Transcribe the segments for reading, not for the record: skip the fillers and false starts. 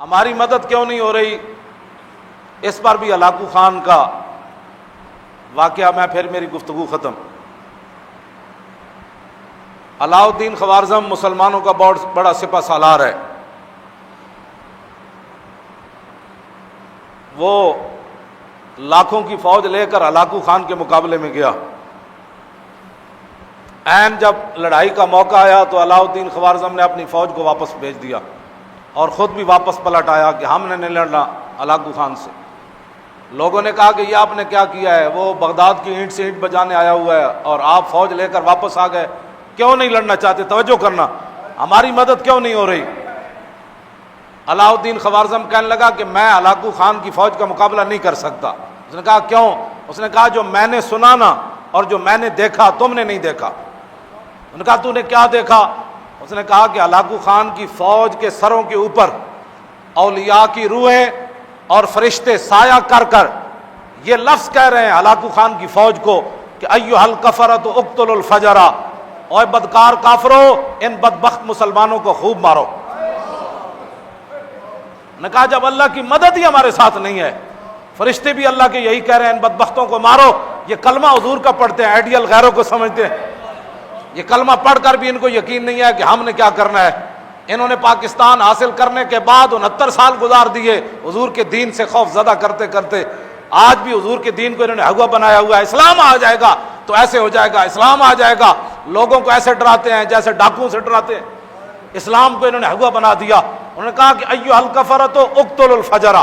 ہماری مدد کیوں نہیں ہو رہی؟ اس پر بھی ہلاکو خان کا واقعہ، میں پھر میری گفتگو ختم۔ علاؤ الدین خوارزم مسلمانوں کا بہت بڑا سپہ سالار ہے۔ وہ لاکھوں کی فوج لے کر ہلاکو خان کے مقابلے میں گیا۔ عین جب لڑائی کا موقع آیا تو علاؤ الدین خوارزم نے اپنی فوج کو واپس بھیج دیا اور خود بھی واپس پلٹ آیا کہ ہم نے نہیں لڑنا ہلاکو خان سے۔ لوگوں نے کہا کہ یہ آپ نے کیا کیا ہے؟ وہ بغداد کی اینٹ سے اینٹ بجانے آیا ہوا ہے اور آپ فوج لے کر واپس آ گئے، کیوں نہیں لڑنا چاہتے؟ توجہ کرنا، ہماری مدد کیوں نہیں ہو رہی؟ علاؤ الدین خوارزم کہنے لگا کہ میں ہلاکو خان کی فوج کا مقابلہ نہیں کر سکتا۔ اس نے کہا کیوں؟ اس نے کہا جو میں نے سنا نا اور جو میں نے دیکھا تم نے نہیں دیکھا۔ انہوں نے کہا تو نے کیا دیکھا؟ اس نے کہا کہ ہلاکو خان کی فوج کے سروں کے اوپر اولیاء کی روحیں اور فرشتے سایہ کر کر یہ لفظ کہہ رہے ہیں ہلاکو خان کی فوج کو کہ ایھا الکفرۃ اقتلوا الفجر، اوے بدکار کافرو ان بدبخت مسلمانوں کو خوب مارو۔ نے کہا جب اللہ کی مدد ہی ہمارے ساتھ نہیں ہے، فرشتے بھی اللہ کے یہی کہہ رہے ہیں ان بدبختوں کو مارو۔ یہ کلمہ حضور کا پڑھتے ہیں، آئیڈیل غیروں کو سمجھتے ہیں، یہ کلمہ پڑھ کر بھی ان کو یقین نہیں ہے کہ ہم نے کیا کرنا ہے۔ انہوں نے پاکستان حاصل کرنے کے بعد 69 سال گزار دیے حضور کے دین سے خوف زدہ کرتے کرتے، آج بھی حضور کے دین کو انہوں نے ہوا بنایا ہوا ہے۔ اسلام آ جائے گا تو ایسے ہو جائے گا، اسلام آ جائے گا، لوگوں کو ایسے ڈراتے ہیں جیسے ڈاکوؤں سے ڈراتے ہیں۔ اسلام کو انہوں نے ہوا بنا دیا۔ انہوں نے کہا کہ ایھا الکفرۃ اقتلوا الفجر،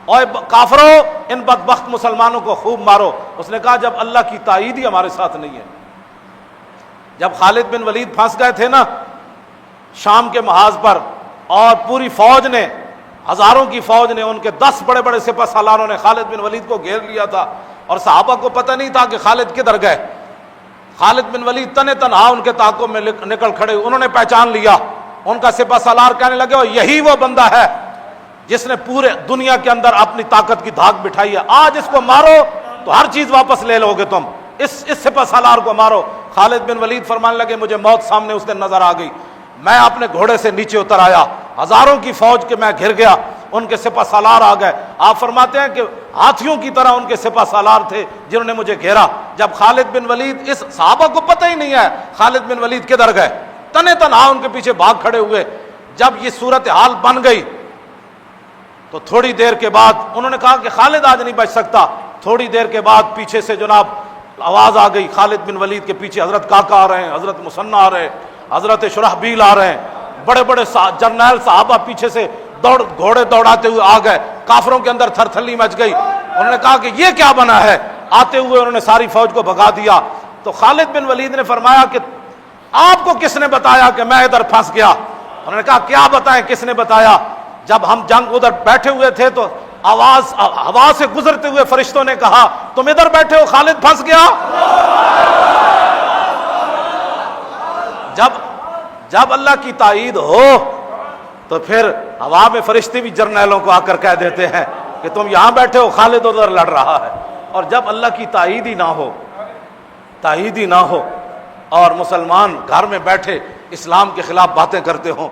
اوے کافرو ان بدبخت مسلمانوں کو خوب مارو۔ اس نے کہا جب اللہ کی تائید ہی ہمارے ساتھ نہیں ہے۔ جب خالد بن ولید پھنس گئے تھے نا شام کے محاذ پر، اور پوری فوج نے، ہزاروں کی فوج نے، ان کے 10 بڑے بڑے سپہ سالاروں نے خالد بن ولید کو گھیر لیا تھا اور صحابہ کو پتہ نہیں تھا کہ خالد کدھر گئے۔ خالد بن ولید تنے تنہا ان کے تعاقب میں نکل کھڑے، انہوں نے پہچان لیا۔ ان کا سپہ سالار کہنے لگے یہی وہ بندہ ہے جس نے پورے دنیا کے اندر اپنی طاقت کی دھاک بٹھائی ہے، آج اس کو مارو تو ہر چیز واپس لے لو گے تم، اس سپہ سالار کو مارو۔ خالد بن ولید فرمانے لگے مجھے موت سامنے اس دن نظر آ گئی، میں اپنے گھوڑے سے نیچے اتر آیا، ہزاروں کی فوج کے میں گھر گیا، ان کے سپہ سالار آ گئے۔ آپ فرماتے ہیں کہ ہاتھیوں کی طرح ان کے سپہ سالار تھے جنہوں نے مجھے گھیرا۔ جب خالد بن ولید، اس صحابہ کو پتہ ہی نہیں ہے خالد بن ولید کدھر گئے، تنے تنہا ان کے پیچھے بھاگ کھڑے ہوئے۔ جب یہ صورتحال بن گئی تو تھوڑی دیر کے بعد انہوں نے کہا کہ خالد آج نہیں بچ سکتا۔ تھوڑی دیر کے بعد پیچھے سے جناب آواز آ گئی، خالد بن ولید کے پیچھے حضرت کاکا آ رہے ہیں، حضرت مثنیٰ آ رہے ہیں، حضرت شرحبیل آ رہے ہیں، بڑے بڑے جرنیل صحابہ پیچھے سے گھوڑے دوڑاتے ہوئے آ گئے۔ کافروں کے اندر تھر تھلی مچ گئی۔ انہوں نے کہا کہ یہ کیا بنا ہے؟ آتے ہوئے انہوں نے ساری فوج کو بھگا دیا۔ تو خالد بن ولید نے فرمایا کہ آپ کو کس نے بتایا کہ میں ادھر پھنس گیا؟ انہوں نے کہا کیا بتائیں، کس نے بتایا؟ جب ہم جنگ ادھر بیٹھے ہوئے تھے تو آواز ہوا سے گزرتے ہوئے فرشتوں نے کہا تم ادھر بیٹھے ہو، خالد پھنس گیا۔ جب اللہ کی تائید ہو تو پھر ہوا میں فرشتے بھی جرنیلوں کو آ کر کہہ دیتے ہیں کہ تم یہاں بیٹھے ہو، خالد ادھر لڑ رہا ہے۔ اور جب اللہ کی تائید ہی نہ ہو اور مسلمان گھر میں بیٹھے اسلام کے خلاف باتیں کرتے ہوں